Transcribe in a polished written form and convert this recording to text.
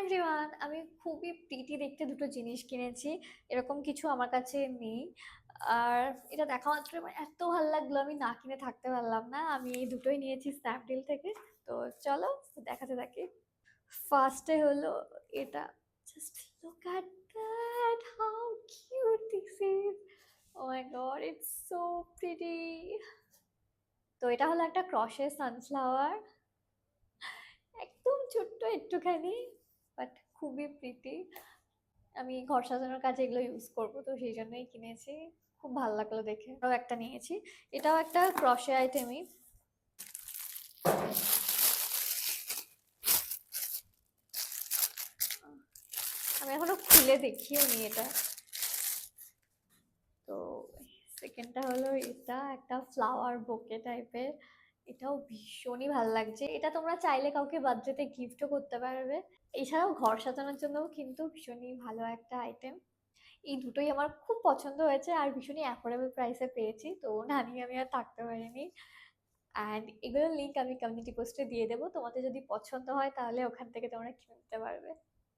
Everyone, আমি খুবই pretty দেখতে দুটো জিনিস কিনেছি। এরকম কিছু আমার কাছে নেই। আর এটা দেখা মাত্র আমার এত ভালো লাগলো, আমি না কিনে থাকতে পারলাম না। আমি এই দুটোই নিয়েছি স্ন্যাপডিল থেকে। তো চলো দেখাতে থাকি। ফার্স্টে হলো এটা, just look at that, how cute this is. Oh my God, it's so pretty. তো এটা হলো একটা ক্রশে সানফ্লাওয়ার, একদম ছোট্ট একটুখানি, বাট খুবই প্রিটি। আমি ঘর সাজানোর কাজে এগুলো ইউজ করবো, তো সেই জন্যই কিনেছি। খুব ভালো লাগলো দেখে। আরও একটা নিয়েছি, এটাও একটা ক্রশে আইটেমই। আমি এখনো খুলে দেখিও নি এটা। তো সেকেন্ডটা হলো এটা, একটা ফ্লাওয়ার বোকে টাইপের। এটাও ভীষণই ভালো লাগছে। এটা তোমরা চাইলে কাউকে বার্থডেতে গিফটও করতে পারবে। এছাড়াও ঘর সাজানোর জন্যও কিন্তু ভীষণই ভালো একটা আইটেম। এই দুটোই আমার খুব পছন্দ হয়েছে আর ভীষণই অ্যাফোর্ডেবল প্রাইসে পেয়েছি, তো না নিয়ে আমি আর থাকতে পারিনি। অ্যান্ড এগুলোর লিঙ্ক আমি কমিউনিটি পোস্টে দিয়ে দেবো, তোমাদের যদি পছন্দ হয় তাহলে ওখান থেকে তোমরা কিনে নিতে পারবে।